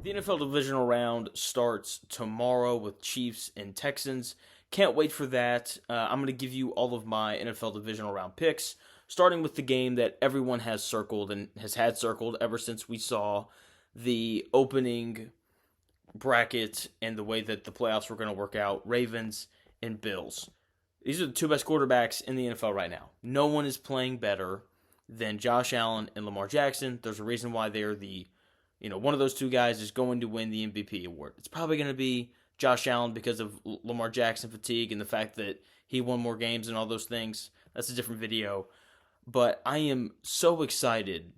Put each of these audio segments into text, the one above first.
The NFL Divisional round starts tomorrow with Chiefs and Texans. Can't wait for that. I'm going to give you all of my NFL Divisional round picks, starting with the game that everyone has circled and has had circled ever since we saw the opening bracket and the way that the playoffs were going to work out. Ravens and Bills. These are the two best quarterbacks in the NFL right now. No one is playing better than Josh Allen and Lamar Jackson. There's a reason why they're one of those two guys is going to win the MVP award. It's probably going to be Josh Allen because of Lamar Jackson fatigue and the fact that he won more games and all those things. That's a different video. But I am so excited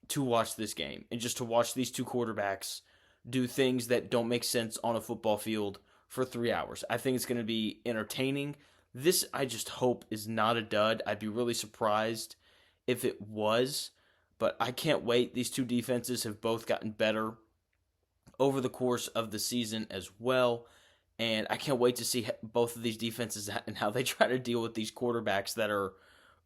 to watch this game and just to watch these two quarterbacks do things that don't make sense on a football field for 3 hours. I think it's going to be entertaining. This, I just hope, is not a dud. I'd be really surprised if it was. But I can't wait. These two defenses have both gotten better over the course of the season as well. And I can't wait to see both of these defenses and how they try to deal with these quarterbacks that are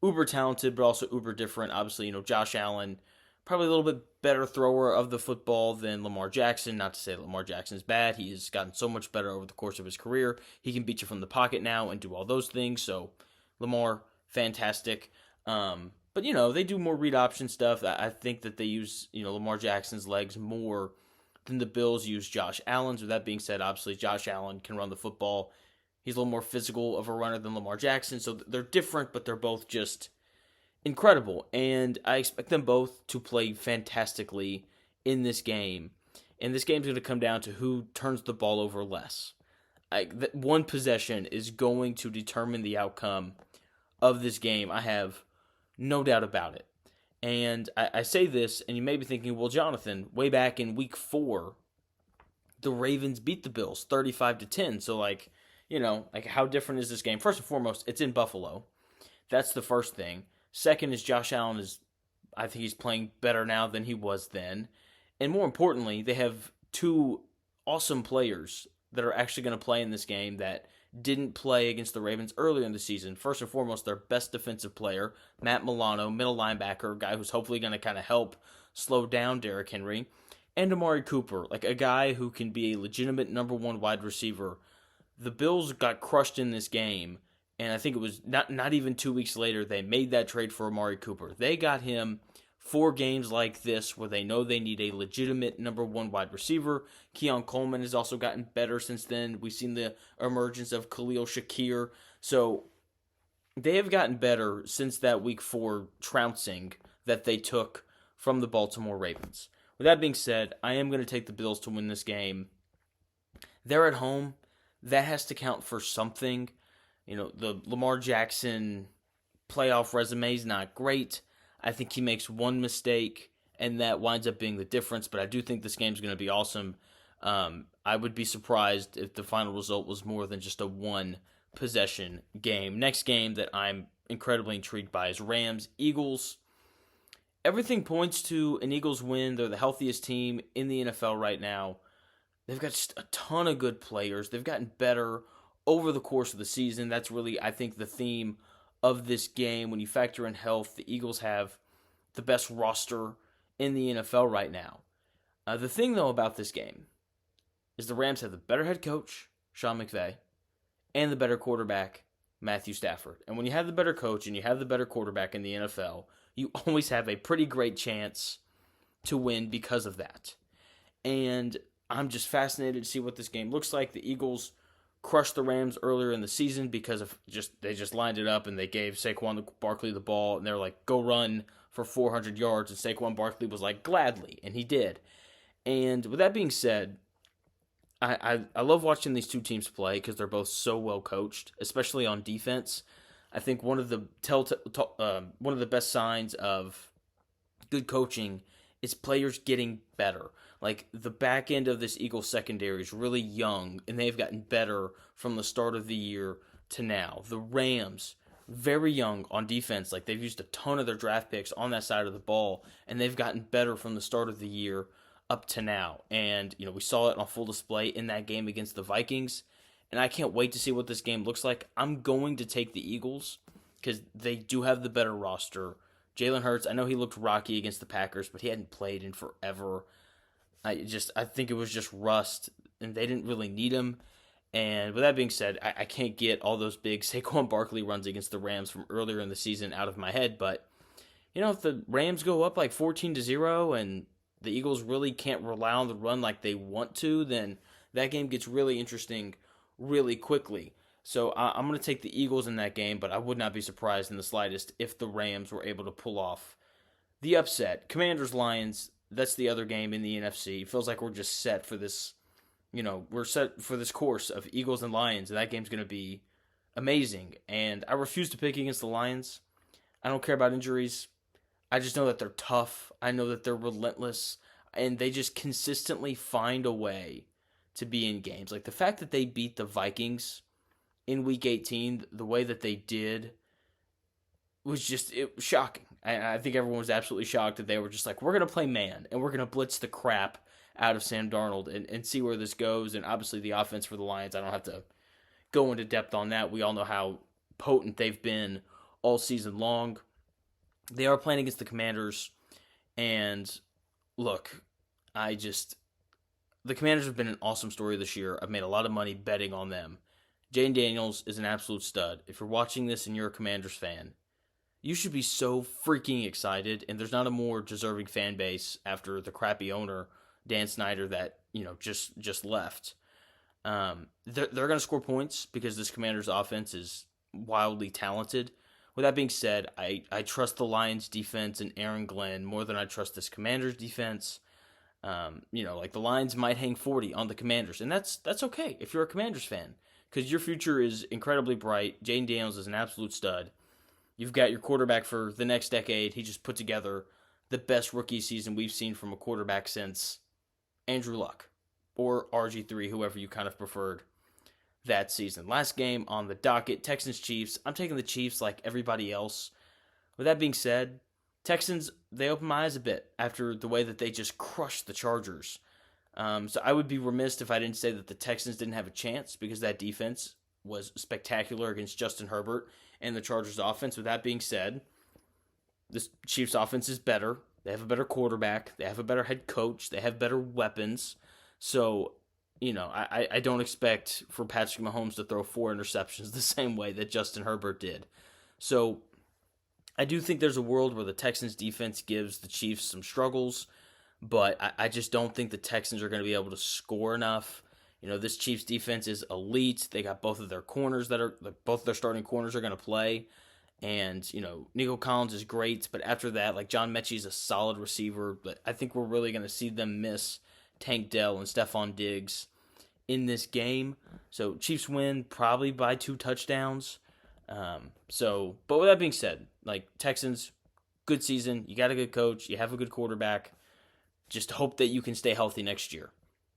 uber talented but also uber different. Obviously, Josh Allen, probably a little bit better thrower of the football than Lamar Jackson. Not to say that Lamar Jackson is bad. He has gotten so much better over the course of his career. He can beat you from the pocket now and do all those things. So Lamar, fantastic. But, they do more read option stuff. I think that they use, Lamar Jackson's legs more than the Bills use Josh Allen's. With that being said, obviously Josh Allen can run the football. He's a little more physical of a runner than Lamar Jackson. So they're different, but they're both just incredible. And I expect them both to play fantastically in this game. And this game's going to come down to who turns the ball over less. One possession is going to determine the outcome of this game. I have no doubt about it. And I say this, and you may be thinking, well, Jonathan, way back in week 4, the Ravens beat the Bills 35-10. So, how different is this game? First and foremost, it's in Buffalo. That's the first thing. Second is Josh Allen I think he's playing better now than he was then. And more importantly, they have two awesome players that are actually going to play in this game that didn't play against the Ravens earlier in the season. First and foremost, their best defensive player, Matt Milano, middle linebacker, guy who's hopefully going to kind of help slow down Derrick Henry, and Amari Cooper, a guy who can be a legitimate number one wide receiver. The Bills got crushed in this game, and I think it was not even 2 weeks later they made that trade for Amari Cooper. They got him 4 games like this where they know they need a legitimate number one wide receiver. Keon Coleman has also gotten better since then. We've seen the emergence of Khalil Shakir. So they have gotten better since that week 4 trouncing that they took from the Baltimore Ravens. With that being said, I am going to take the Bills to win this game. They're at home. That has to count for something. The Lamar Jackson playoff resume is not great. I think he makes one mistake, and that winds up being the difference. But I do think this game's going to be awesome. I would be surprised if the final result was more than just a one-possession game. Next game that I'm incredibly intrigued by is Rams-Eagles. Everything points to an Eagles win. They're the healthiest team in the NFL right now. They've got just a ton of good players. They've gotten better over the course of the season. That's really, I think, the theme of this game. When you factor in health, the Eagles have the best roster in the NFL right now. The thing, though, about this game is the Rams have the better head coach, Sean McVay, and the better quarterback, Matthew Stafford. And when you have the better coach and you have the better quarterback in the NFL, you always have a pretty great chance to win because of that. And I'm just fascinated to see what this game looks like. The Eagles crushed the Rams earlier in the season because they just lined it up and they gave Saquon Barkley the ball and they're like, go run for 400 yards, and Saquon Barkley was like, gladly, and he did. And with that being said, I love watching these two teams play because they're both so well coached, especially on defense. I think one of the best signs of good coaching is players getting better. Like, the back end of this Eagles secondary is really young, and they've gotten better from the start of the year to now. The Rams, very young on defense. Like, they've used a ton of their draft picks on that side of the ball, and they've gotten better from the start of the year up to now. And, we saw it on full display in that game against the Vikings, and I can't wait to see what this game looks like. I'm going to take the Eagles because they do have the better roster. Jalen Hurts, I know he looked rocky against the Packers, but he hadn't played in forever. I think it was just rust, and they didn't really need him. And with that being said, I can't get all those big Saquon Barkley runs against the Rams from earlier in the season out of my head. But if the Rams go up like 14-0 and the Eagles really can't rely on the run like they want to, then that game gets really interesting really quickly. So I'm going to take the Eagles in that game, but I would not be surprised in the slightest if the Rams were able to pull off the upset. Commanders-Lions, that's the other game in the NFC. It feels like we're just set for this, we're set for this course of Eagles and Lions, and that game's going to be amazing. And I refuse to pick against the Lions. I don't care about injuries. I just know that they're tough. I know that they're relentless, and they just consistently find a way to be in games. Like the fact that they beat the Vikings in Week 18, the way that they did was just shocking. I think everyone was absolutely shocked that they were just like, we're going to play man, and we're going to blitz the crap out of Sam Darnold and see where this goes. And obviously the offense for the Lions, I don't have to go into depth on that. We all know how potent they've been all season long. They are playing against the Commanders, and look, the Commanders have been an awesome story this year. I've made a lot of money betting on them. Jane Daniels is an absolute stud. If you're watching this and you're a Commanders fan, you should be so freaking excited, and there's not a more deserving fan base after the crappy owner, Dan Snyder, that just left. They're going to score points because this Commanders offense is wildly talented. With that being said, I trust the Lions defense and Aaron Glenn more than I trust this Commanders defense. Like the Lions might hang 40 on the Commanders, and that's okay if you're a Commanders fan, because your future is incredibly bright. Jane Daniels is an absolute stud. You've got your quarterback for the next decade. He just put together the best rookie season we've seen from a quarterback since Andrew Luck or RG3, whoever you kind of preferred that season. Last game on the docket, Texans-Chiefs. I'm taking the Chiefs like everybody else. With that being said, Texans, they opened my eyes a bit after the way that they just crushed the Chargers. So I would be remiss if I didn't say that the Texans didn't have a chance, because that defense was spectacular against Justin Herbert and the Chargers offense. With that being said, this Chiefs offense is better. They have a better quarterback. They have a better head coach. They have better weapons. So, I don't expect for Patrick Mahomes to throw 4 interceptions the same way that Justin Herbert did. So I do think there's a world where the Texans defense gives the Chiefs some struggles, but I just don't think the Texans are going to be able to score enough. This Chiefs defense is elite. They got both of their starting corners are going to play. And, Nico Collins is great, but after that, like John Mechie's a solid receiver, but I think we're really going to see them miss Tank Dell and Stephon Diggs in this game. So Chiefs win probably by 2 touchdowns. But with that being said, like Texans, good season. You got a good coach. You have a good quarterback. Just hope that you can stay healthy next year.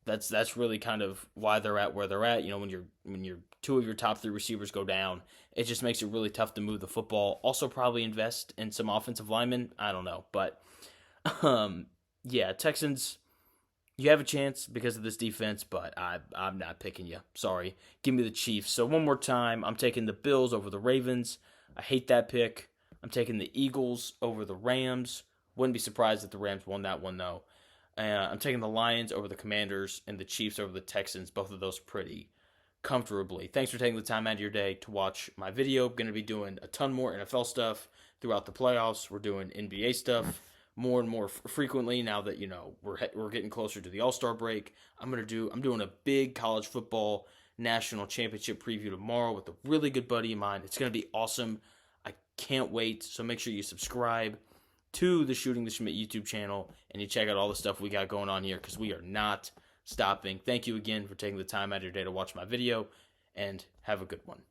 That's really kind of why they're at where they're at. When your 2 of your top 3 receivers go down, it just makes it really tough to move the football. Also, probably invest in some offensive linemen. I don't know, but Texans, you have a chance because of this defense, but I'm not picking you. Sorry, give me the Chiefs. So one more time, I'm taking the Bills over the Ravens. I hate that pick. I'm taking the Eagles over the Rams. Wouldn't be surprised if the Rams won that one though. I'm taking the Lions over the Commanders and the Chiefs over the Texans, both of those pretty comfortably. Thanks for taking the time out of your day to watch my video. I'm going to be doing a ton more NFL stuff throughout the playoffs. We're doing NBA stuff more and more frequently now that, we're getting closer to the All-Star break. I'm doing a big college football national championship preview tomorrow with a really good buddy of mine. It's going to be awesome. I can't wait. So make sure you subscribe to the Shooting the Schmidt YouTube channel, and you check out all the stuff we got going on here, because we are not stopping. Thank you again for taking the time out of your day to watch my video, and have a good one.